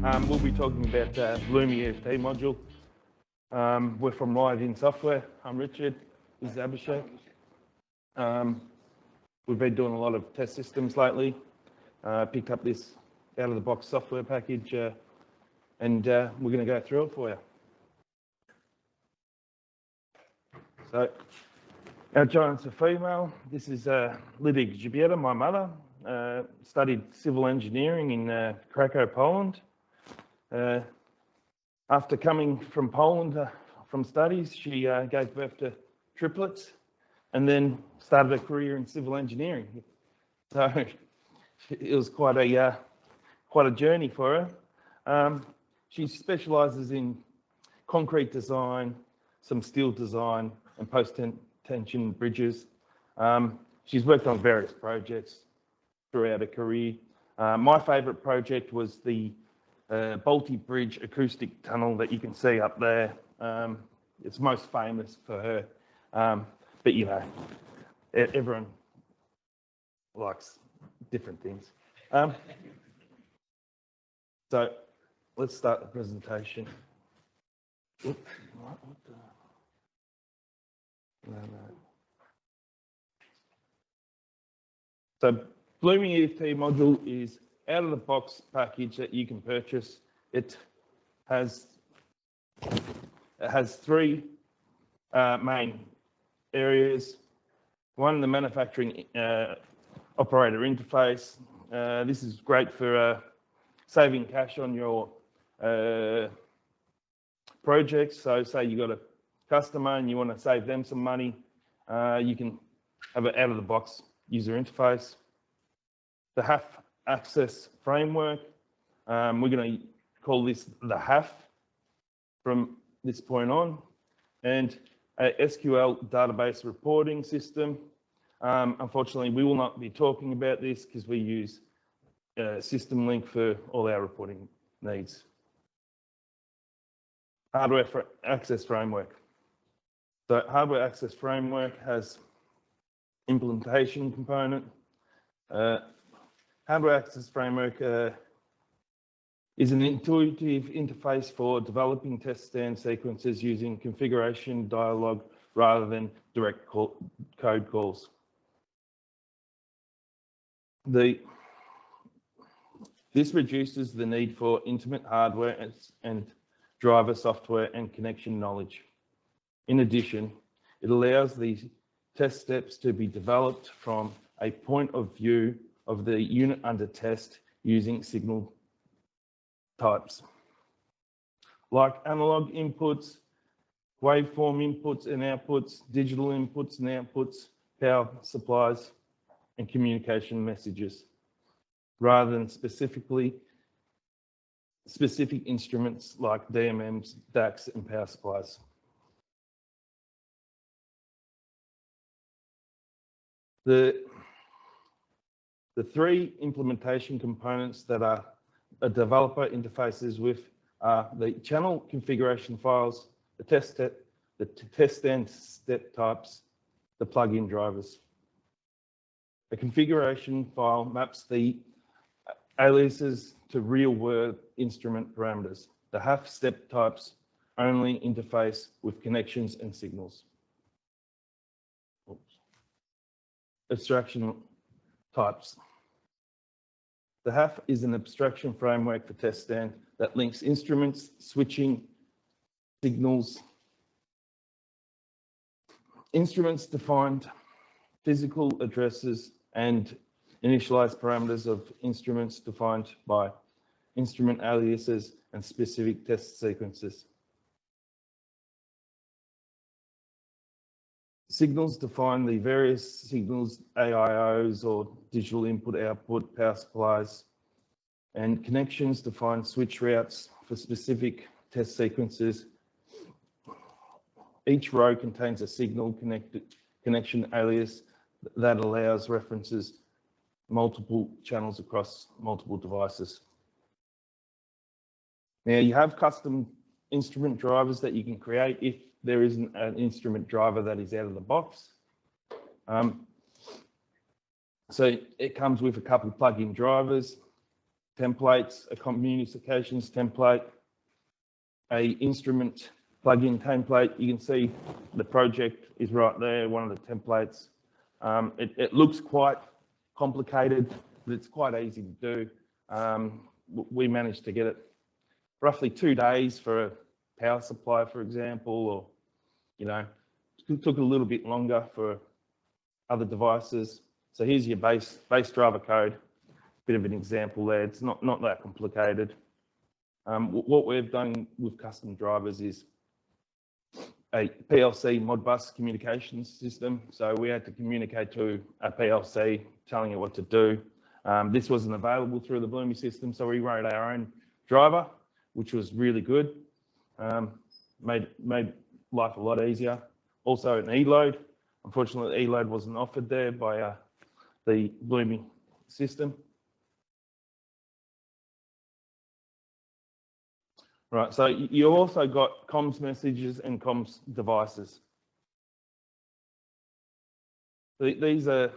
We'll be talking about Bloomy EFT Module. We're from Live-In Software. I'm Richard. This is Abhishek. We've been doing a lot of test systems lately. Picked up this out-of-the-box software package, and we're going to go through it for you. So, our giant's a female. This is Grzebieta, my mother. Studied civil engineering in Krakow, Poland. After coming from Poland from studies, she gave birth to triplets and then started a career in civil engineering. So it was quite a journey for her. She specialises in concrete design, some steel design, and post-tension bridges. She's worked on various projects throughout her career. My favourite project was the Balti Bridge acoustic tunnel that you can see up there. It's most famous for her, but you know, everyone likes different things. So let's start the presentation. Oops, what the... No. So Bloomy EFT Module is out-of-the-box package that you can purchase. It has three main areas. One, the manufacturing operator interface. This is great for saving cash on your projects. So say you got a customer and you want to save them some money, you can have an out-of-the-box user interface. The HAF access framework, we're going to call this the HAF from this point on, and a SQL database reporting system. Unfortunately, we will not be talking about this because we use System Link for all our reporting needs. Hardware access framework. So hardware access framework has implementation component. Hardware access framework is an intuitive interface for developing TestStand sequences using configuration dialog rather than direct code calls. This reduces the need for intimate hardware and driver software and connection knowledge. In addition, it allows these test steps to be developed from a point of view of the unit under test using signal types, like analog inputs, waveform inputs and outputs, digital inputs and outputs, power supplies, and communication messages, rather than specific instruments like DMMs, DACs, and power supplies. The three implementation components that a developer interfaces with are the channel configuration files, the TestStand step types, the plugin drivers. The configuration file maps the aliases to real-world instrument parameters. The HAF step types only interface with connections and signals. Oops. Abstraction types. The HAF is an abstraction framework for TestStand that links instruments, switching, signals. Instruments defined physical addresses and initialized parameters of instruments defined by instrument aliases and specific test sequences. Signals define the various signals, AIOs or digital input output, power supplies, and connections define switch routes for specific test sequences. Each row contains a signal connection alias that allows references multiple channels across multiple devices. Now you have custom instrument drivers that you can create if there isn't an instrument driver that is out of the box. So it comes with a couple of plug-in drivers, templates, a communications template, a instrument plugin template. You can see the project is right there, one of the templates. It looks quite complicated, but it's quite easy to do. We managed to get it roughly 2 days for a power supply, for example, or, you know, it took a little bit longer for other devices. So here's your base driver code, bit of an example there. It's not that complicated. What we've done with custom drivers is a PLC Modbus communications system. So we had to communicate to a PLC telling it what to do. This wasn't available through the Bloomy system, so we wrote our own driver, which was really good. Made life a lot easier. Also an E-load. Unfortunately, E-load wasn't offered there by the Bloomy system. Right, so you also got comms messages and comms devices. These are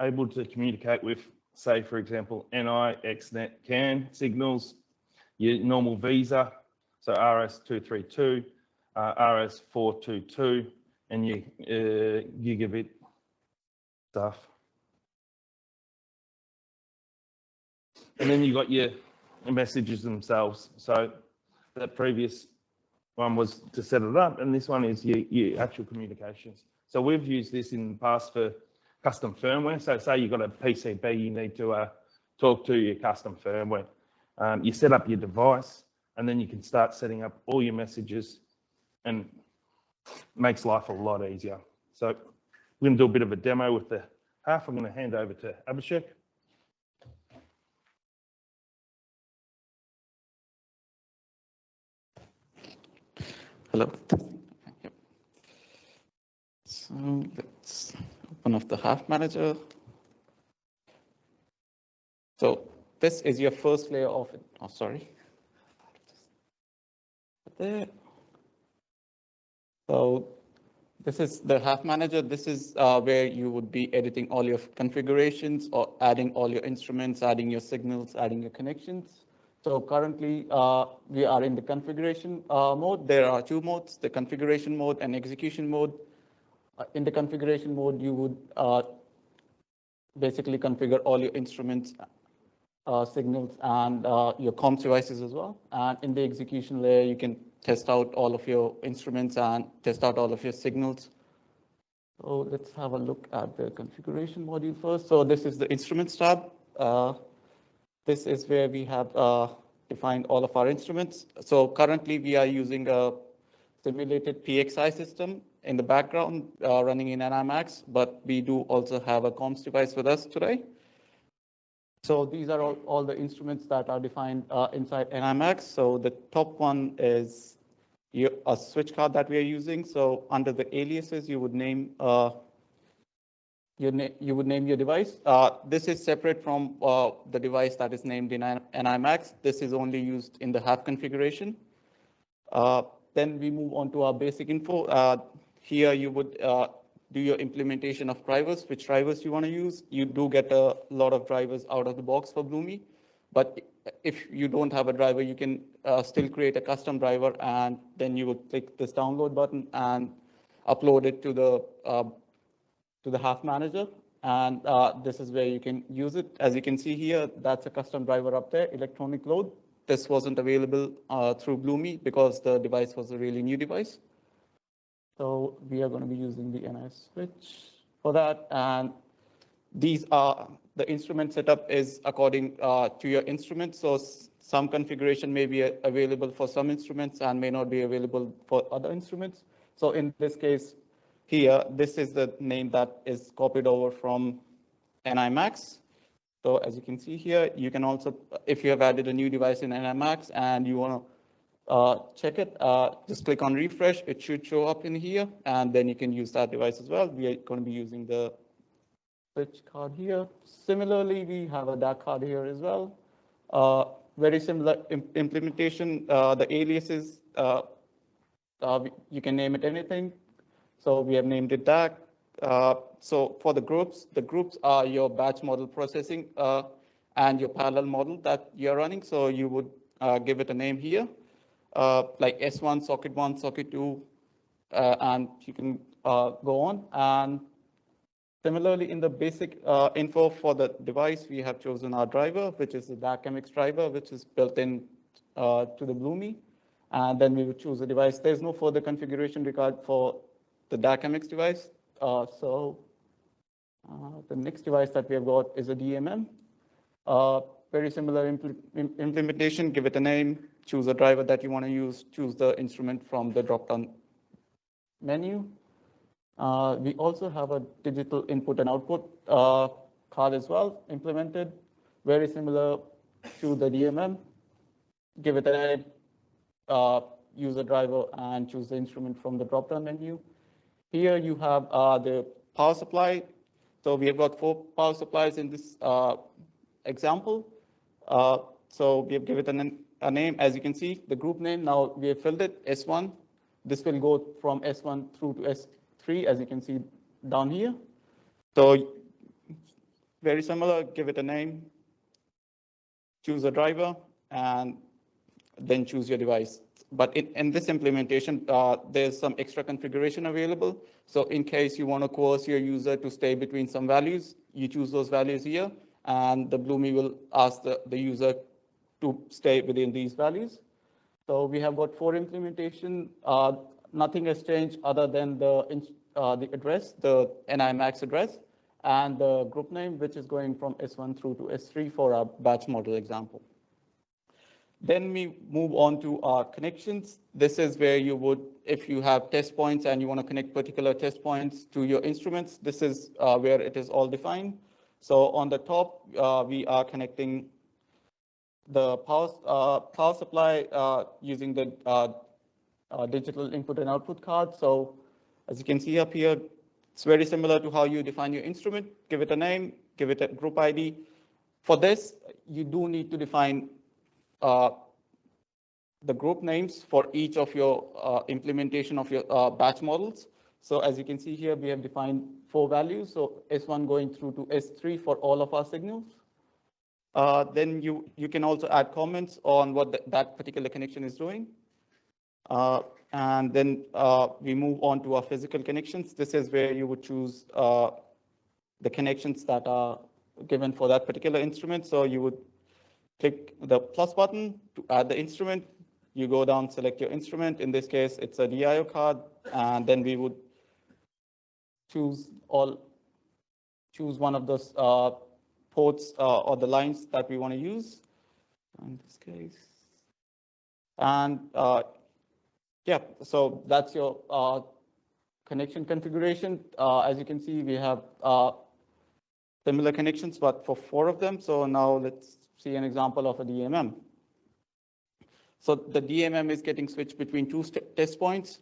able to communicate with, say, for example, NI, XNET, CAN signals, your normal Visa, so RS232, RS422, and your gigabit stuff. And then you got your messages themselves. So that previous one was to set it up, and this one is your actual communications. So we've used this in the past for custom firmware. So say you've got a PCB, you need to talk to your custom firmware. You set up your device, and then you can start setting up all your messages, and makes life a lot easier. So we're going to do a bit of a demo with the half. I'm going to hand over to Abhishek. Hello. Yep. So let's open up the half manager. So this is your first layer of it. Oh, sorry. There. So this is the half manager. This is where you would be editing all your configurations or adding all your instruments, adding your signals, adding your connections. So currently we are in the configuration mode. There are two modes, the configuration mode and execution mode. In the configuration mode, you would basically configure all your instruments, signals, and your comms devices as well. And in the execution layer, you can test out all of your instruments and test out all of your signals. So let's have a look at the configuration module first. So this is the instruments tab. This is where we have defined all of our instruments. So currently we are using a simulated PXI system in the background running in NIMAX, but we do also have a comms device with us today. So these are all the instruments that are defined inside NIMAX. So the top one is a switch card that we are using. So under the aliases, you would name your device. This is separate from the device that is named in NIMAX. This is only used in the half configuration. Then we move on to our basic info. Here you would do your implementation of drivers, which drivers you want to use. You do get a lot of drivers out of the box for Bloomy, but if you don't have a driver, you can still create a custom driver, and then you would click this download button and upload it to the half manager, and this is where you can use it. As you can see here, that's a custom driver up there, electronic load. This wasn't available through Bloomy because the device was a really new device. So we are going to be using the NIS switch for that, and these are the instrument setup is according to your instruments. So some configuration may be available for some instruments and may not be available for other instruments. So in this case here, this is the name that is copied over from NIMAX. So as you can see here, you can also, if you have added a new device in NIMAX and you want to check it, just click on refresh. It should show up in here, and then you can use that device as well. We are going to be using the switch card here. Similarly, we have a DAC card here as well. Very similar implementation. The aliases, you can name it anything. So we have named it DAC. So for the groups are your batch model processing and your parallel model that you're running. So you would give it a name here, like S1, socket 1, socket 2, and you can go on. And similarly, in the basic info for the device, we have chosen our driver, which is the DAC-MX driver, which is built in to the Bloomy. And then we would choose a device. There's no further configuration required for the DAC-MX device. So the next device that we have got is a DMM. Very similar implementation. Give it a name, choose a driver that you want to use, choose the instrument from the drop-down menu. We also have a digital input and output card as well implemented, very similar to the DMM. Give it a name, use a driver, and choose the instrument from the drop-down menu. Here you have the power supply. So we have got 4 power supplies in this example. So we have given it a name, as you can see, the group name. Now we have filled it, S1. This will go from S1 through to S3, as you can see down here. So very similar, give it a name, choose a driver, and then choose your device. But in this implementation, there's some extra configuration available. So in case you want to coerce your user to stay between some values, you choose those values here, and the Bloomy will ask the user to stay within these values. So we have got 4 implementation. Nothing has changed other than the address, the NI-MAX address, and the group name, which is going from S1 through to S3 for our batch model example. Then we move on to our connections. This is where you would, if you have test points and you want to connect particular test points to your instruments, this is where it is all defined. So on the top, we are connecting the power supply using the digital input and output card. So as you can see up here, it's very similar to how you define your instrument. Give it a name, give it a group ID. For this, you do need to define the group names for each of your implementation of your batch models. So as you can see here, we have defined 4 values. So S1 going through to S3 for all of our signals. Then you can also add comments on what that particular connection is doing. And then we move on to our physical connections. This is where you would choose the connections that are given for that particular instrument. So you would click the plus button to add the instrument. You go down, select your instrument. In this case, it's a DIO card. And then we would choose one of those ports or the lines that we want to use in this case. And yeah, so that's your connection configuration. As you can see, we have similar connections, but for 4 of them. So now let's see an example of a DMM. So the DMM is getting switched between 2 test points,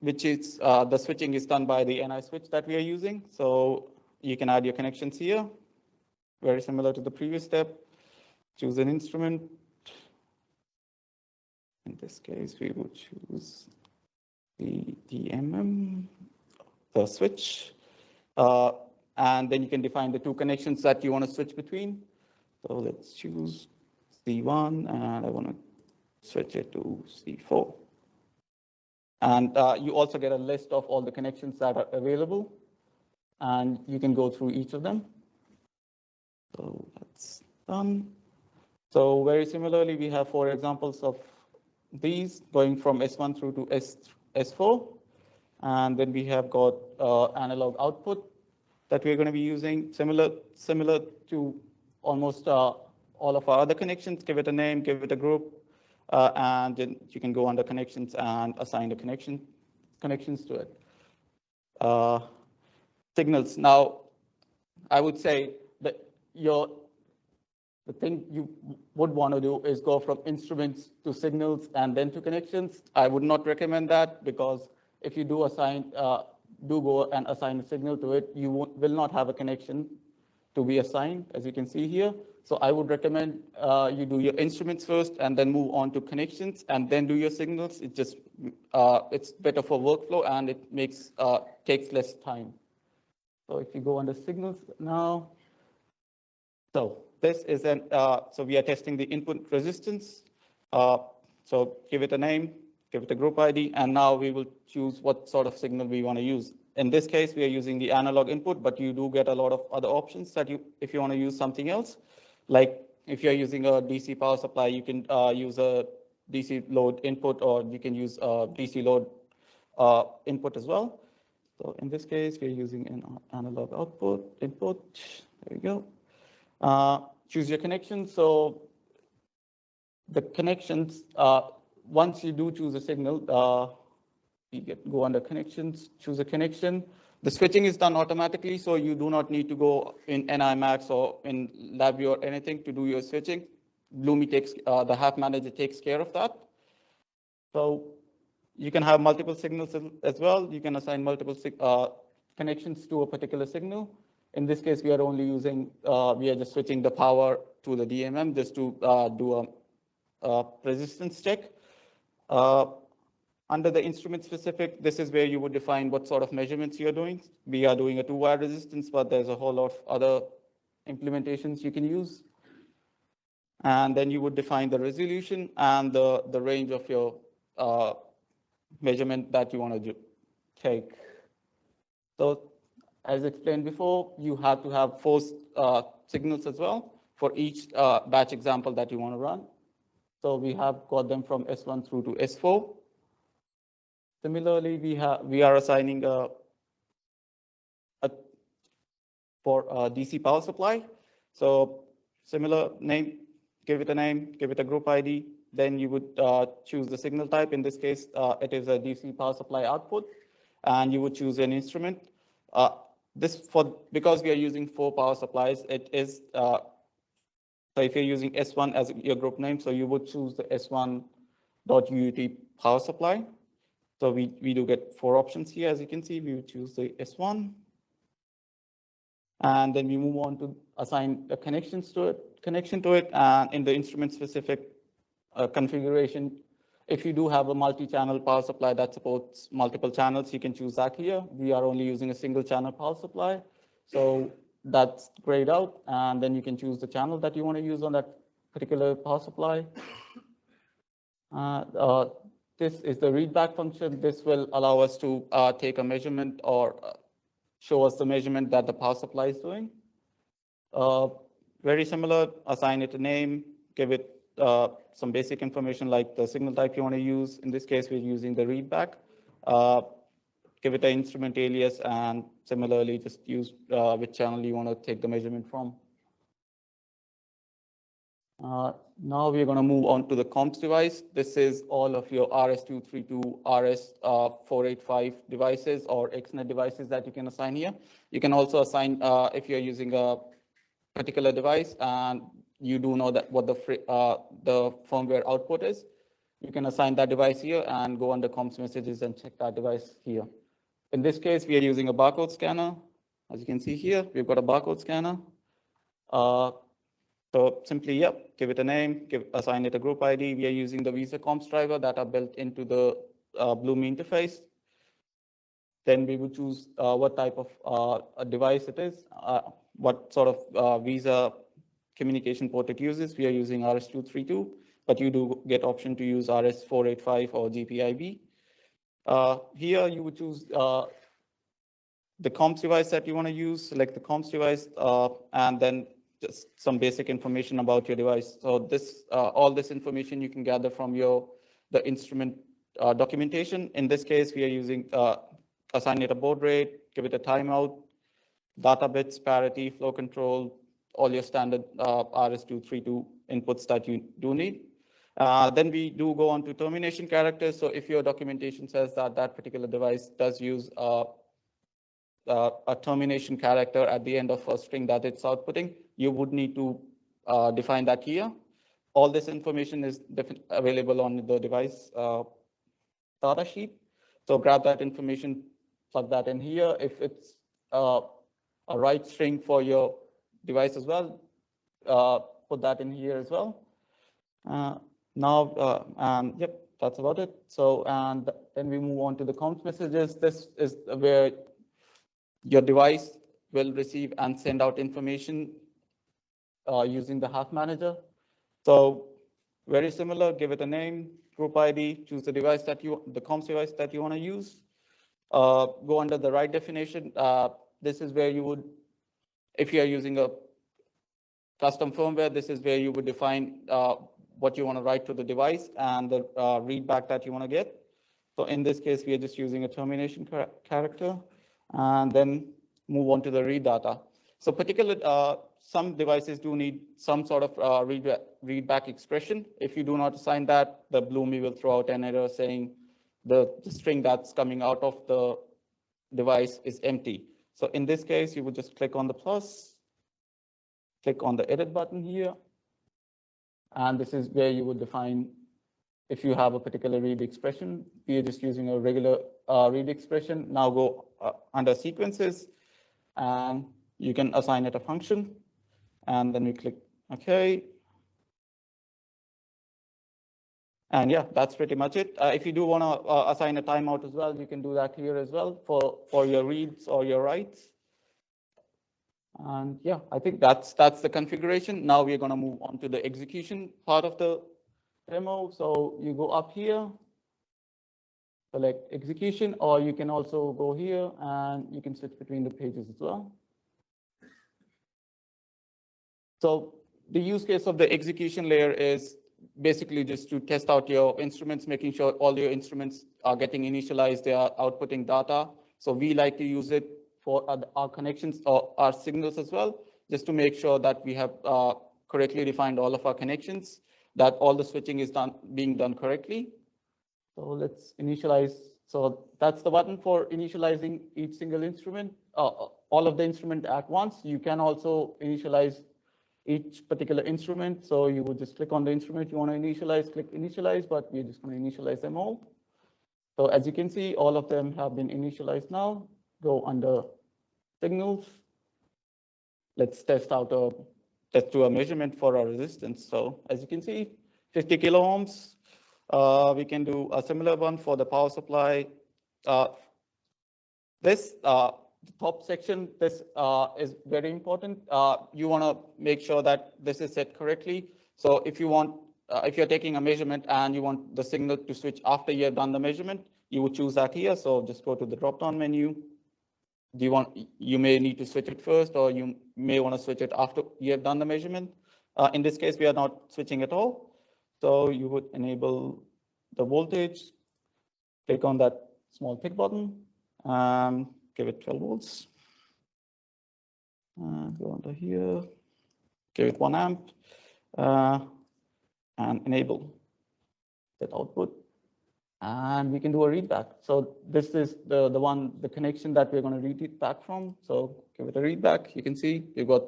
which is the switching is done by the NI switch that we are using. So you can add your connections here. Very similar to the previous step. Choose an instrument. In this case, we would choose the DMM, the switch. And then you can define the 2 connections that you want to switch between. So let's choose C1, and I want to switch it to C4. And you also get a list of all the connections that are available, and you can go through each of them. So that's done. So very similarly, we have 4 examples of these going from S1 through to S4. And then we have got analog output that we're going to be using, similar to almost all of our other connections. Give it a name, give it a group, and then you can go under connections and assign the connections to it. Signals. Now, I would say that the thing you would want to do is go from instruments to signals and then to connections. I would not recommend that, because if you do go and assign a signal to it, you will not have a connection to be assigned, as you can see here. So I would recommend you do your instruments first and then move on to connections and then do your signals. It's better for workflow, and it takes less time. So if you go under signals now, so this is so we are testing the input resistance. So give it a name, give it a group ID, and now we will choose what sort of signal we want to use. In this case, we are using the analog input, but you do get a lot of other options that if you want to use something else, like if you're using a DC power supply, you can use a DC load input, or you can use a DC load input as well. So in this case, we're using an analog input. There we go. Choose your connection. So the connections, once you do choose a signal, go under connections, choose a connection. The switching is done automatically, so you do not need to go in NIMAX or in LabVIEW or anything to do your switching. Bloomy takes, the Half Manager takes care of that. So you can have multiple signals as well. You can assign multiple connections to a particular signal. In this case, we are only using, we are just switching the power to the DMM just to do a resistance check. Under the instrument specific, this is where you would define what sort of measurements you're doing. We are doing a 2-wire resistance, but there's a whole lot of other implementations you can use. And then you would define the resolution and the range of your measurement that you want to take. So as explained before, you have to have 4 signals as well for each batch example that you want to run. So we have got them from S1 through to S4. Similarly, we are assigning for a DC power supply. So similar name, give it a name, give it a group ID. Then you would choose the signal type. In this case, it is a DC power supply output, and you would choose an instrument. Because we are using 4 power supplies, it is so if you're using S1 as your group name, so you would choose the S1.UUT power supply. So we do get 4 options here. As you can see, we would choose the S1. And then we move on to assign the connection to it. And in the instrument specific configuration, if you do have a multi-channel power supply that supports multiple channels, you can choose that here. We are only using a single channel power supply. So that's grayed out. And then you can choose the channel that you want to use on that particular power supply. This is the readback function. This will allow us to take a measurement or show us the measurement that the power supply is doing. Very similar, assign it a name, give it some basic information like the signal type you want to use. In this case, we're using the readback. Give it an instrument alias, and similarly, just use which channel you want to take the measurement from. Now we're going to move on to the comms device. This is all of your RS-232, RS-485 devices or XNET devices that you can assign here. You can also assign if you're using a particular device and you do know that what the firmware output is. You can assign that device here and go under comms messages and check that device here. In this case, we are using a barcode scanner. As you can see here, we've got a barcode scanner. So simply, give it a name, assign it a group ID. We are using the Visa comms driver that are built into the Bloomy interface. Then we will choose what type of a device it is, what sort of Visa communication port it uses. We are using RS-232, but you do get option to use RS-485 or GPIB. Here you would choose the comms device that you want to use, select the comms device, and then just some basic information about your device. So this, all this information you can gather from the instrument documentation. In this case, we are using assign it a baud rate, give it a timeout, data bits, parity, flow control, all your standard RS-232 inputs that you do need. Then we do go on to termination characters. So if your documentation says that that particular device does use a termination character at the end of a string that it's outputting, you would need to define that here. All this information is available on the device data sheet. So grab that information, plug that in here. If it's a write string for your device as well, put that in here as well. Yep, that's about it. So, and then we move on to the comms messages. This is where your device will receive and send out information using the Half Manager. So very similar, give it a name, group ID, choose the device that the comms device that you want to use. Go under the right definition. This is where you would, if you are using a custom firmware, this is where you would define what you want to write to the device and the readback that you want to get. So in this case, we are just using a termination character, and then move on to the read data. So particularly, some devices do need some sort of readback expression. If you do not assign that, the Bloomy will throw out an error saying the string that's coming out of the device is empty. So in this case, you would just click on the plus, click on the edit button here, and this is where you would define if you have a particular read expression. We are just using a regular read expression. Now go under sequences, and you can assign it a function, and then we click OK. And yeah, that's pretty much it. If you do want to assign a timeout as well, you can do that here as well for your reads or your writes. And yeah, I think that's the configuration. Now we're going to move on to the execution part of the demo. So you go up here, select execution, or you can also go here and you can switch between the pages as well. So the use case of the execution layer is basically just to test out your instruments, making sure all your instruments are getting initialized, they are outputting data. So we like to use it for our connections or our signals as well, just to make sure that we have correctly defined all of our connections, that all the switching is being done correctly. So let's initialize. So that's the button for initializing each single instrument, all of the instrument at once. You can also initialize each particular instrument. So you would just click on the instrument you want to initialize, click initialize, but we're just going to initialize them all. So as you can see, all of them have been initialized now. Go under signals. Let's test do a measurement for our resistance. So as you can see, 50 kilo ohms. We can do a similar one for the power supply. The top section, this is very important. You want to make sure that this is set correctly. So if you're taking a measurement and you want the signal to switch after you have done the measurement, you would choose that here. So just go to the drop-down menu. You may need to switch it first, or you may want to switch it after you have done the measurement. In this case, we are not switching at all. So you would enable the voltage, click on that small tick button, and give it 12 volts. Go under here, give it 1 amp, and enable that output. And we can do a readback. So this is the connection that we're going to read it back from. So give it a readback. You can see you've got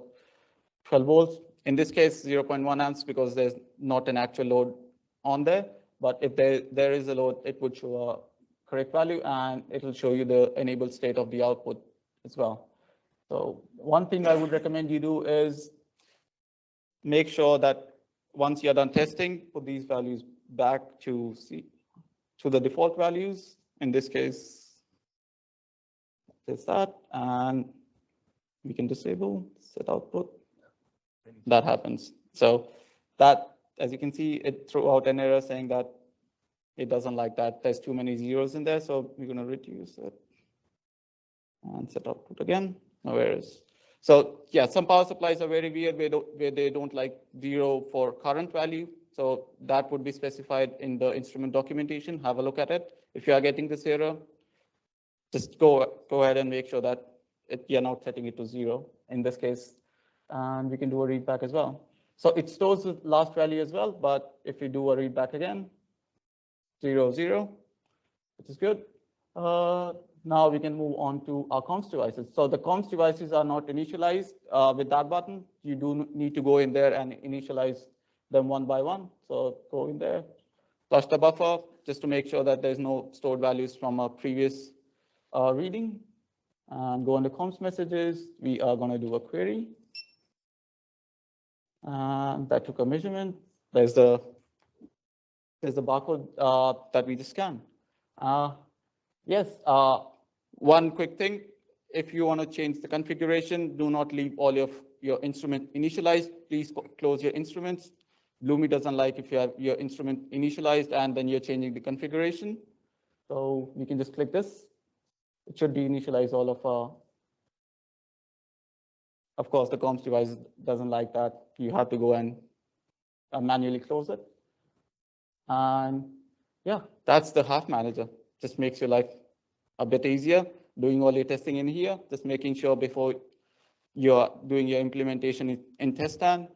12 volts. In this case, 0.1 amps because there's not an actual load on there. But if there is a load, it would show a correct value, and it will show you the enabled state of the output as well. So one thing I would recommend you do is make sure that once you're done testing, put these values back to the default values. In this case, is that, and we can disable set output. That happens. So that, as you can see, it threw out an error saying that it doesn't like that. There's too many zeros in there. So we're going to reduce it and set output again. No errors. So yeah, some power supplies are very weird where they don't like 0 for current value. So that would be specified in the instrument documentation. Have a look at it. If you are getting this error, just go ahead and make sure that you're not setting it to 0 in this case. And we can do a readback as well. So it stores the last value as well. But if we do a readback again, 0, 0, which is good. Now we can move on to our comms devices. So the comms devices are not initialized with that button. You do need to go in there and initialize them one by one. So go in there, flush the buffer just to make sure that there's no stored values from a previous reading. And go into comms messages. We are going to do a query. And that took a measurement. There's the barcode that we just scanned. Yes, one quick thing. If you want to change the configuration, do not leave all your your instrument initialized, please close your instruments. Bloomy doesn't like if you have your instrument initialized and then you're changing the configuration. So we can just click this. It should deinitialize all of our. Of course, the comms device doesn't like that. You have to go and manually close it. And yeah, that's the half manager. Just makes your life a bit easier, doing all your testing in here, just making sure before you're doing your implementation in TestStand.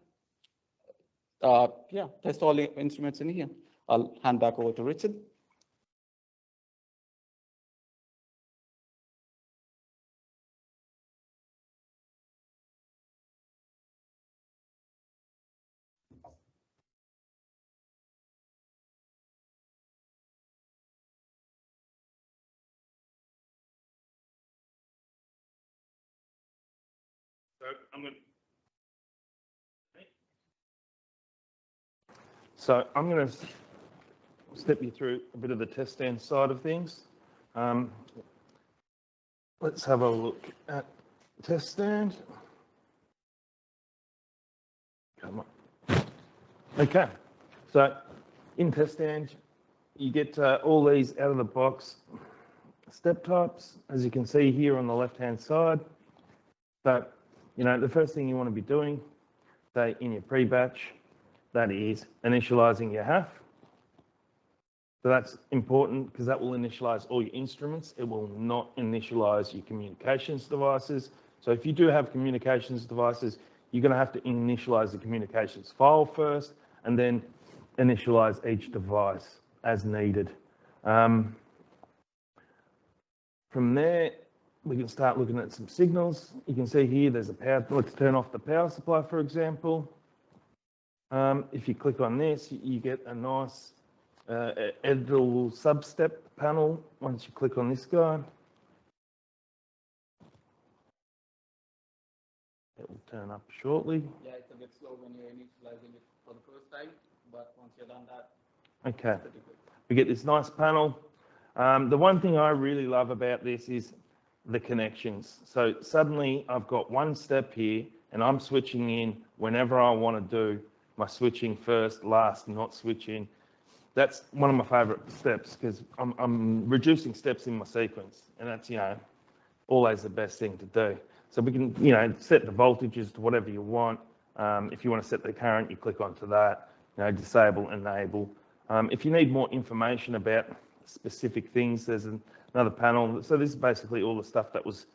Yeah, test all the instruments in here. I'll hand back over to Richard. So I'm going to step you through a bit of the TestStand side of things. Let's have a look at TestStand. Come on. Okay, so in TestStand, you get all these out of the box step types, as you can see here on the left-hand side. So, you know, the first thing you want to be doing, say in your pre-batch, that is initializing your half. So that's important because that will initialize all your instruments. It will not initialize your communications devices. So if you do have communications devices, you're going to have to initialize the communications file first and then initialize each device as needed. From there, we can start looking at some signals. You can see here there's a power. Let's turn off the power supply, for example. If you click on this, you get a nice editable sub-step panel once you click on this guy. It will turn up shortly. Yeah, it's a bit slow when you're initializing it for the first time, but once you're done that, okay, we get this nice panel. The one thing I really love about this is the connections. So suddenly I've got one step here and I'm switching in whenever I want to do my switching first, last, not switching. That's one of my favorite steps because I'm reducing steps in my sequence, and that's, you know, always the best thing to do. So we can, you know, set the voltages to whatever you want. If you want to set the current, you click onto that, you know, disable, enable. If you need more information about specific things, there's another panel. So this is basically all the stuff that was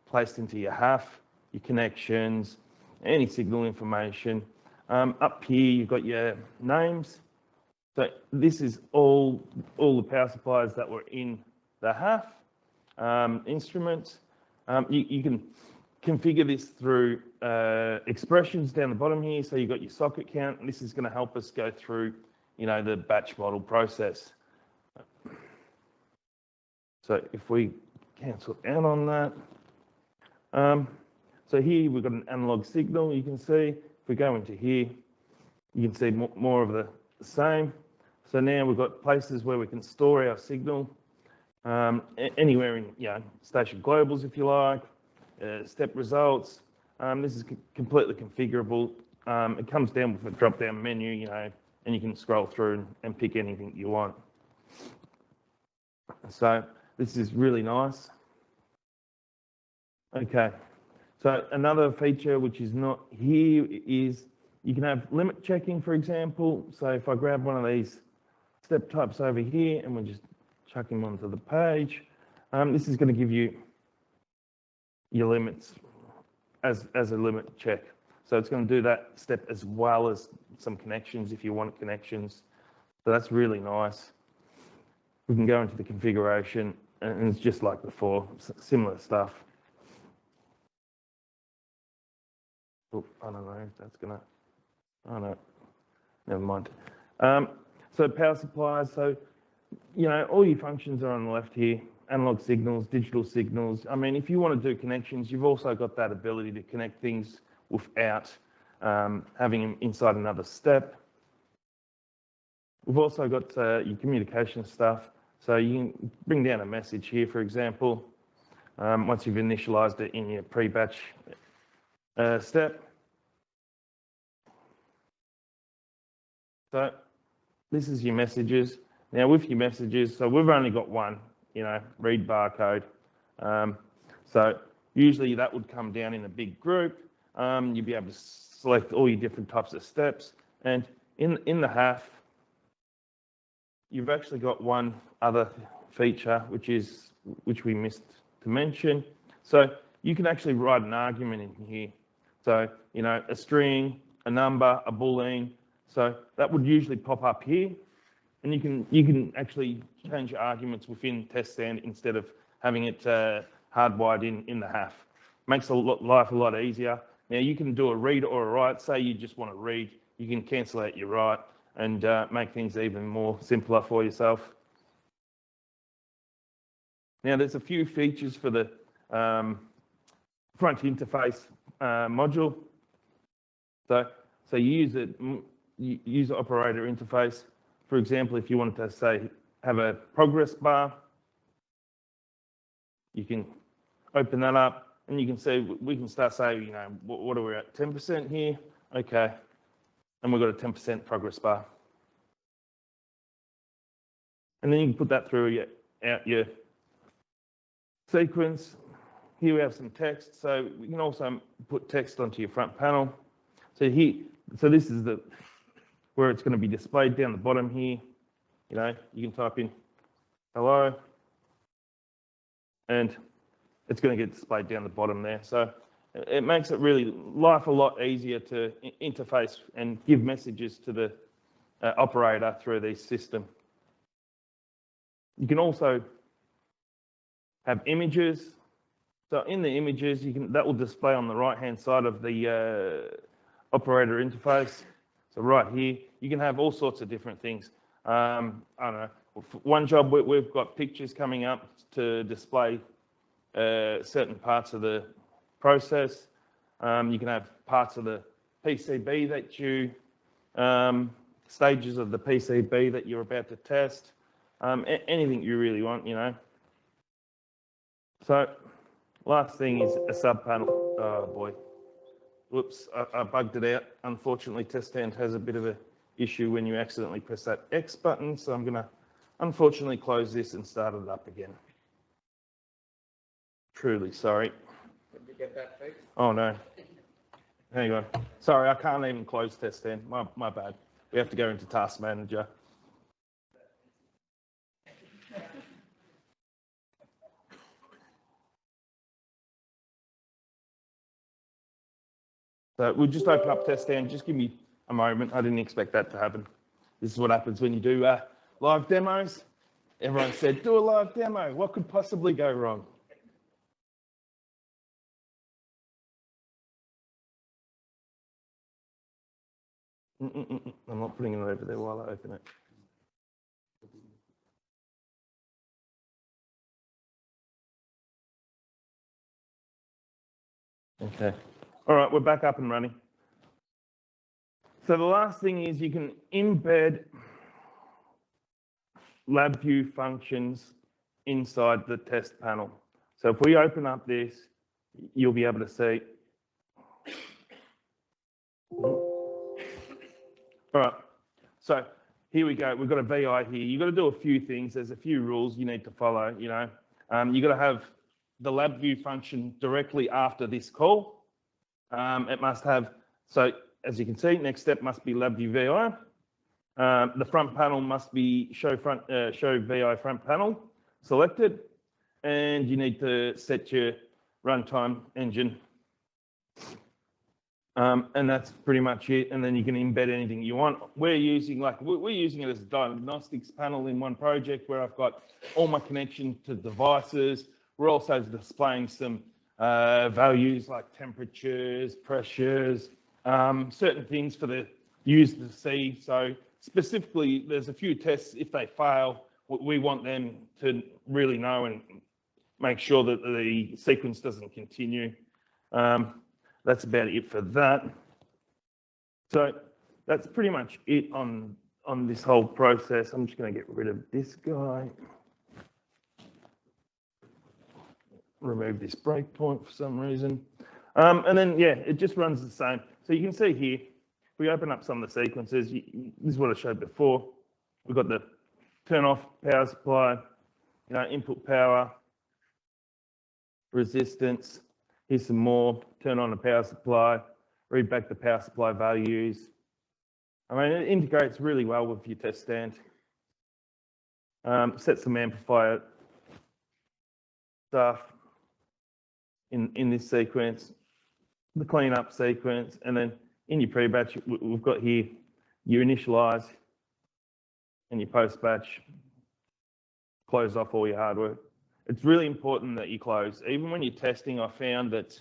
placed into your half, your connections, any signal information. Up here, you've got your names. So this is all the power supplies that were in the half instruments. You can configure this through expressions down the bottom here. So you've got your socket count, and this is going to help us go through, you know, the batch model process. So if we cancel out on that, so here we've got an analog signal. You can see if we go into here, you can see more of the same. So now we've got places where we can store our signal, anywhere in, you know, station globals if you like, step results. This is completely configurable. It comes down with a drop-down menu, you know, and you can scroll through and pick anything you want. So this is really nice. Okay, so another feature which is not here is you can have limit checking, for example. So if I grab one of these step types over here and we just chuck him onto the page, this is going to give you your limits as a limit check. So it's going to do that step as well as some connections if you want connections. So that's really nice. We can go into the configuration and it's just like before, similar stuff. Oh, I don't know if that's gonna, oh no, never mind. So power supplies, so, you know, all your functions are on the left here, analog signals, digital signals. I mean, if you want to do connections, you've also got that ability to connect things without having them inside another step. We've also got your communication stuff. So you can bring down a message here, for example, once you've initialized it in your pre-batch step. So this is your messages. Now with your messages, so we've only got one, read barcode. So usually that would come down in a big group. You'd be able to select all your different types of steps. And in the half, you've actually got one other feature, which we missed to mention. So you can actually write an argument in here. So, a string, a number, a boolean. So that would usually pop up here. And you can actually change your arguments within TestStand instead of having it hardwired in the half. Makes life a lot easier. Now you can do a read or a write. Say you just want to read, you can cancel out your write and make things even more simpler for yourself. Now there's a few features for the front interface module. So you use the operator interface. For example, if you wanted to say have a progress bar, you can open that up and you can see, we can start saying, what are we at, 10% here? Okay, and we've got a 10% progress bar. And then you can put that through your sequence. Here we have some text, so we can also put text onto your front panel. So this is where it's going to be displayed down the bottom here. You can type in hello, and it's going to get displayed down the bottom there. So it makes it really life a lot easier to interface and give messages to the operator through this system. You can also have images. So in the images, that will display on the right-hand side of the operator interface. So right here, you can have all sorts of different things. I don't know. For one job, we've got pictures coming up to display certain parts of the process. You can have parts of the PCB that you, stages of the PCB that you're about to test. Anything you really want, So last thing is a subpanel. Oh boy. Whoops, I bugged it out. Unfortunately, TestStand has a bit of an issue when you accidentally press that X button. So I'm going to unfortunately close this and start it up again. Truly sorry. Did you get that fixed? Oh no. Hang on. Sorry, I can't even close TestStand. My bad. We have to go into Task Manager. So we'll just open up TestStand. Just give me a moment. I didn't expect that to happen. This is what happens when you do live demos. Everyone said, do a live demo. What could possibly go wrong? I'm not putting it over there while I open it. Okay. All right, we're back up and running. So the last thing is you can embed LabVIEW functions inside the test panel. So if we open up this, you'll be able to see. All right, so here we go. We've got a VI here. You've got to do a few things. There's a few rules you need to follow, You've got to have the LabVIEW function directly after this call. It must have, so as you can see, next step must be LabVIEW VI. The front panel must be show VI front panel selected, and you need to set your runtime engine. And that's pretty much it. And then you can embed anything you want. We're using it as a diagnostics panel in one project where I've got all my connection to devices. We're also displaying some values like temperatures, pressures, certain things for the user to see. So specifically, there's a few tests. If they fail, we want them to really know and make sure that the sequence doesn't continue. That's about it for that. So that's pretty much it on this whole process. I'm just going to get rid of this guy. Remove this breakpoint for some reason. And then, yeah, it just runs the same. So you can see here, if we open up some of the sequences, this is what I showed before. We've got the turn off power supply, input power, resistance. Here's some more. Turn on the power supply, read back the power supply values. I mean, it integrates really well with your test stand. Set some amplifier stuff in this sequence, the cleanup sequence, and then in your pre-batch, we've got here your initialize and your post-batch, close off all your hardware. It's really important that you close. Even when you're testing, I found that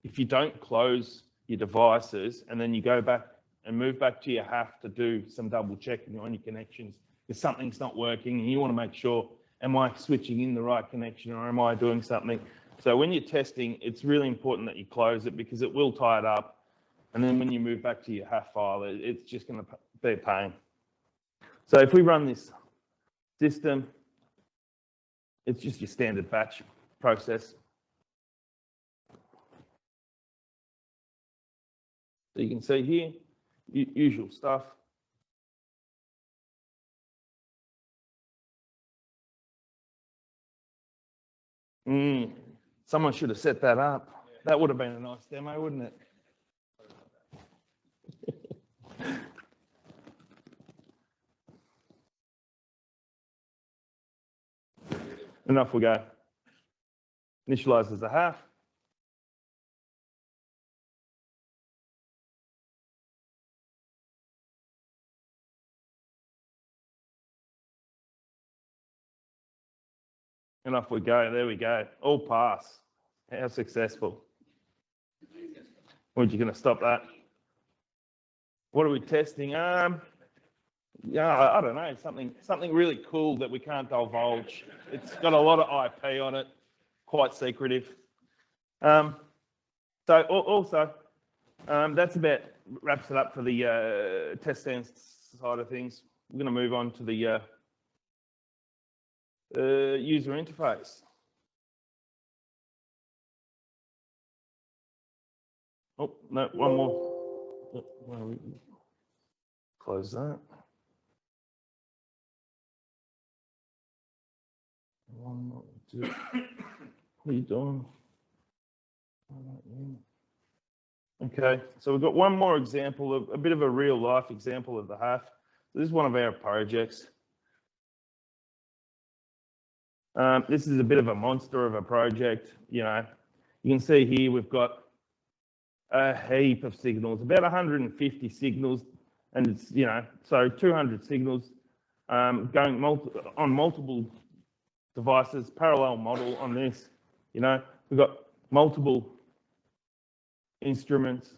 if you don't close your devices and then you go back and move back to your HAF to do some double checking on your connections, if something's not working and you want to make sure, am I switching in the right connection or am I doing something? So when you're testing, it's really important that you close it because it will tie it up. And then when you move back to your HAF file, it's just going to be a pain. So if we run this system, it's just your standard batch process. So you can see here, usual stuff. Someone should have set that up. That would have been a nice demo, wouldn't it? And off we go. Initialize as a HAF. And off we go. There we go. All pass. How successful. When are you going to stop that? What are we testing? Yeah, I don't know. Something really cool that we can't divulge. It's got a lot of IP on it. Quite secretive. So also, that's about wraps it up for the test stand side of things. We're going to move on to the user interface. Oh, no, one more. Close that. One more. What are you doing? Okay, so we've got one more example of a bit of a real life example of the HAF. This is one of our projects. This is a bit of a monster of a project. You can see here we've got a heap of signals, about 150 signals, and it's so 200 signals going on multiple devices, parallel model on this. We've got multiple instruments,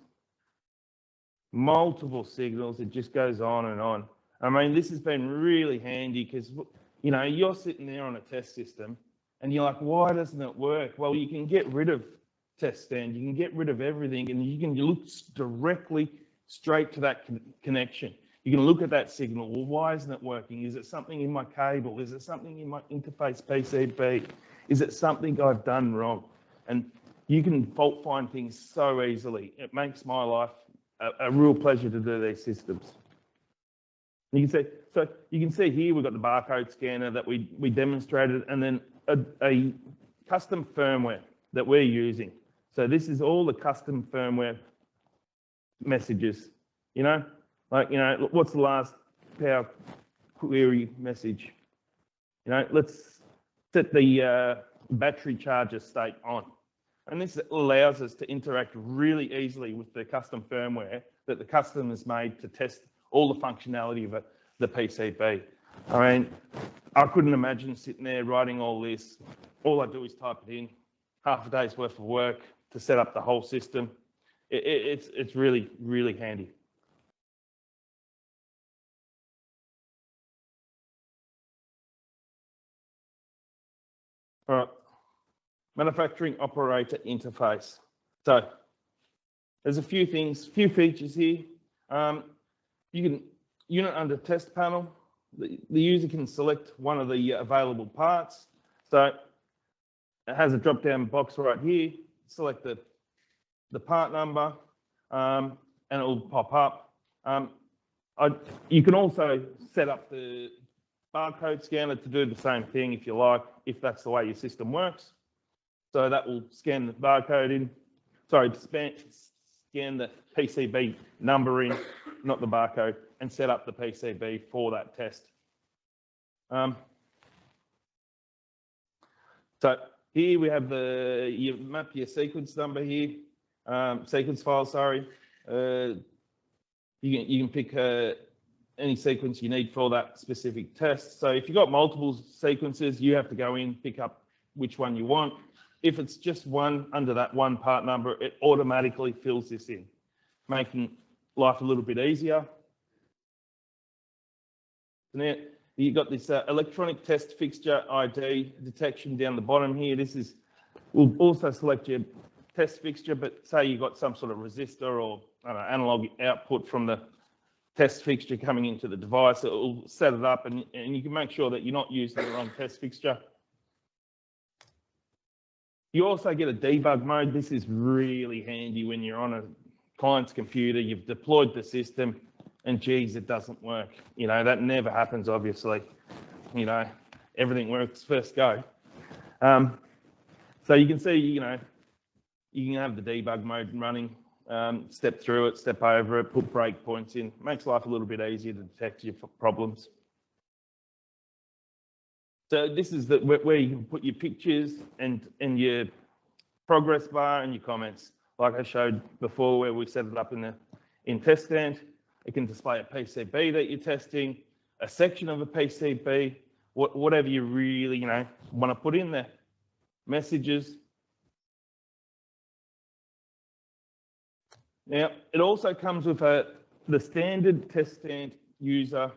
multiple signals. It just goes on and on. I mean, this has been really handy because you're sitting there on a test system and you're like, why doesn't it work? Well, you can get rid of TestStand, you can get rid of everything, and you can look directly straight to that connection. You can look at that signal. Well, why isn't it working? Is it something in my cable? Is it something in my interface PCB? Is it something I've done wrong? And you can fault find things so easily. It makes my life a real pleasure to do these systems. You can see here we've got the barcode scanner that we demonstrated, and then a custom firmware that we're using. So this is all the custom firmware messages. What's the last power query message? Let's set the battery charger state on. And this allows us to interact really easily with the custom firmware that the customer's made to test all the functionality of the PCB. I mean, I couldn't imagine sitting there writing all this. All I do is type it in, half a day's worth of work to set up the whole system. It's really, really handy. All right, manufacturing operator interface. So there's a few features here. You can unit under test panel. The user can select one of the available parts. So it has a drop-down box right here. Select the part number, and it will pop up. You can also set up the barcode scanner to do the same thing if you like, if that's the way your system works. So that will scan the barcode in, sorry, scan the PCB number in, not the barcode, and set up the PCB for that test. So here we have you map your sequence number here, sequence file, sorry. You can pick any sequence you need for that specific test. So if you've got multiple sequences, you have to go in, pick up which one you want. If it's just one under that one part number, it automatically fills this in, making life a little bit easier. Now you've got this electronic test fixture ID detection down the bottom here. Will also select your test fixture, but say you've got some sort of resistor or analog output from the test fixture coming into the device. It will set it up, and you can make sure that you're not using the wrong test fixture. You also get a debug mode. This is really handy when you're on a client's computer, you've deployed the system, and geez, it doesn't work. You know, that never happens, obviously. You know, everything works first go. So you can see, you know, you can have the debug mode running, step through it, step over it, put breakpoints in. Makes life a little bit easier to detect your problems. So this is where you can put your pictures and your progress bar and your comments. Like I showed before, where we set it up in TestStand. It can display a PCB that you're testing, a section of a PCB, whatever you really, you know, want to put in there. Messages. Now, it also comes with the standard TestStand user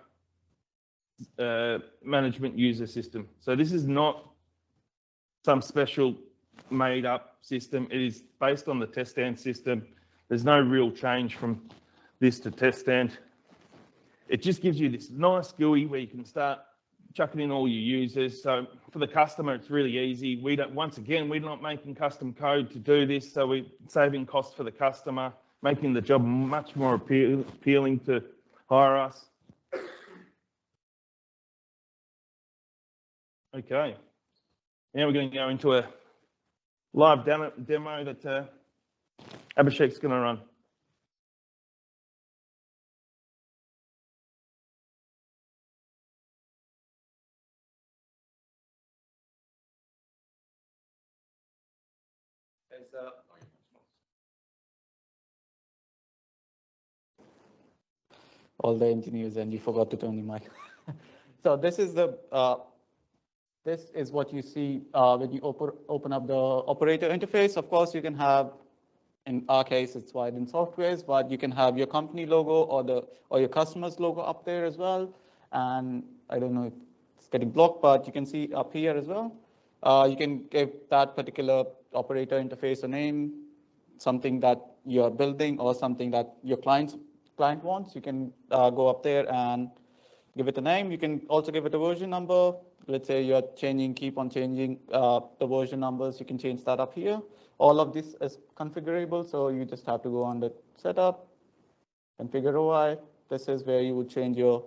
management user system. So this is not some special made up system. It is based on the TestStand system. There's no real change from this to TestStand. It just gives you this nice GUI where you can start chucking in all your users. So for the customer, it's really easy. Once again, we're not making custom code to do this, so we're saving costs for the customer, making the job much more appealing to hire us. Okay, now we're going to go into a live demo that Abhishek's going to run. All the engineers, and you forgot to turn the mic. So this is what you see when you open up the operator interface. Of course, you can have, in our case, it's wired in softwares, but you can have your company logo or your customer's logo up there as well. And I don't know if it's getting blocked, but you can see up here as well. You can give that particular operator interface a name, something that you're building or something that your client wants. You can go up there and give it a name. You can also give it a version number. Let's say you're keep on changing the version numbers. You can change that up here. All of this is configurable, so you just have to go on the setup, configure OI. This is where you would change your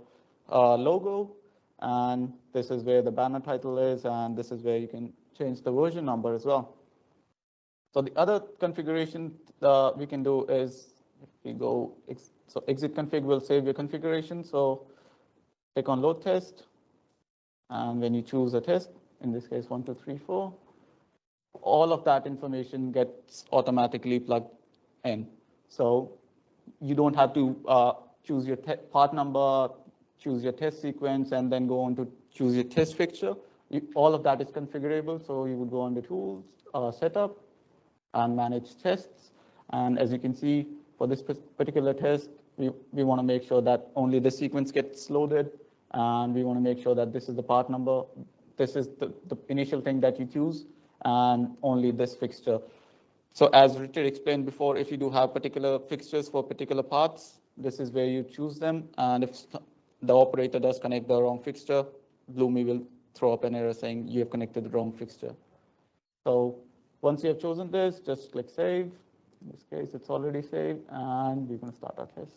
logo, and this is where the banner title is, and this is where you can change the version number as well. So the other configuration we can do is, if we go, so exit config will save your configuration. So click on load test, and when you choose a test, in this case 1, 2, 3, 4, all of that information gets automatically plugged in. So you don't have to choose your part number, choose your test sequence, and then go on to choose your test fixture. All of that is configurable. So you would go on the tools, setup, and manage tests. And as you can see, for this particular test, we want to make sure that only the sequence gets loaded, and we want to make sure that this is the part number. This is the initial thing that you choose, and only this fixture. So as Richard explained before, if you do have particular fixtures for particular parts, this is where you choose them. And if the operator does connect the wrong fixture, Bloomy will throw up an error saying you have connected the wrong fixture. So once you have chosen this, just click save. In this case, it's already saved, and we're going to start our test.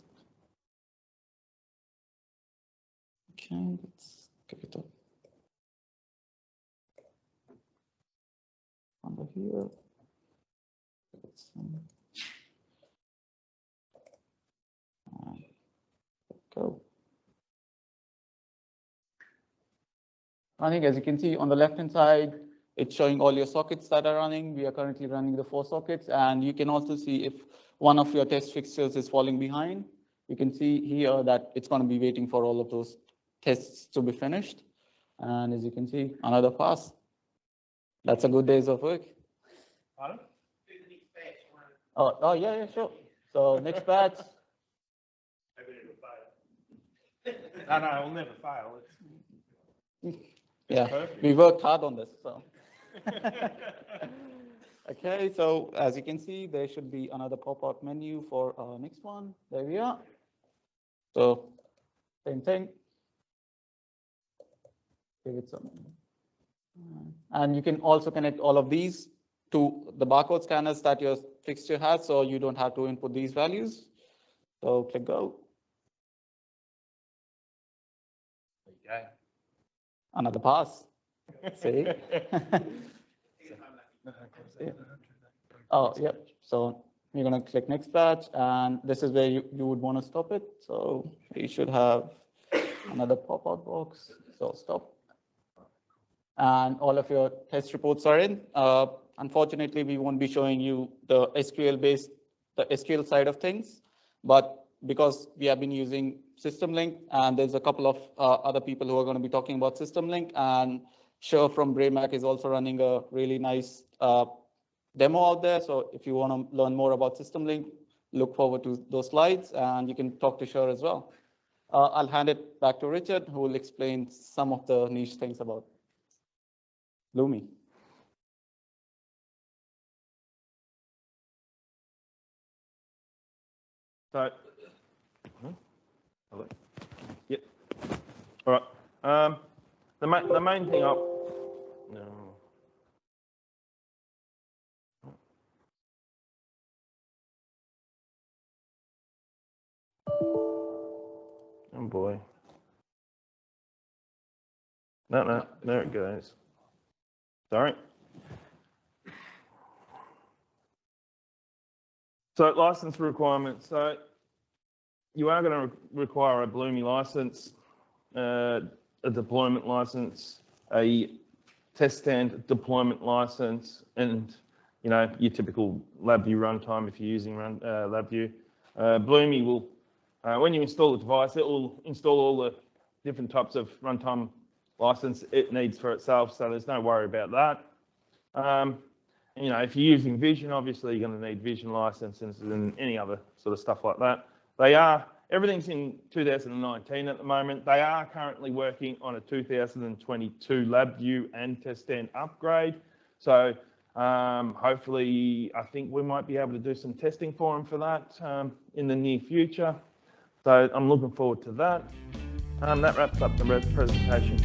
Okay, let's give it up. Under here. Let's go. Running, as you can see on the left-hand side, it's showing all your sockets that are running. We are currently running the 4 sockets, and you can also see if one of your test fixtures is falling behind. You can see here that it's going to be waiting for all of those tests to be finished. And as you can see, another pass. That's a good day's of work. Pardon? Oh, yeah, sure. So next batch. No, I'll never fail. Yeah, perfect. we worked hard on this. So. Okay, so as you can see, there should be another pop-out menu for our next one. There we are. So same thing. Give it some. And you can also connect all of these to the barcode scanners that your fixture has, so you don't have to input these values. So click go. Okay. Another pass. See? Oh, yep. So you're going to click next batch, and this is where you would want to stop it. So you should have another pop-out box. So stop. And all of your test reports are in. Unfortunately, we won't be showing you the SQL side of things, but because we have been using SystemLink, and there's a couple of other people who are going to be talking about SystemLink, and Shur from Braymac is also running a really nice demo out there. So if you want to learn more about SystemLink, look forward to those slides, and you can talk to Shur as well. I'll hand it back to Richard, who will explain some of the niche things about Bloomy. So, yep. All right. The main thing up. No. Oh boy. No, there it goes. Sorry. So license requirements. So you are going to require a Bloomy license, a deployment license, a TestStand deployment license, and your typical LabVIEW runtime if you're using LabVIEW. Bloomy will, when you install the device, it will install all the different types of runtime license it needs for itself, so there's no worry about that. If you're using Vision, obviously you're going to need Vision licenses and any other sort of stuff like that. Everything's in 2019 at the moment. They are currently working on a 2022 LabVIEW and TestStand upgrade. So hopefully, I think we might be able to do some testing for them for that in the near future. So I'm looking forward to that. That wraps up the presentation.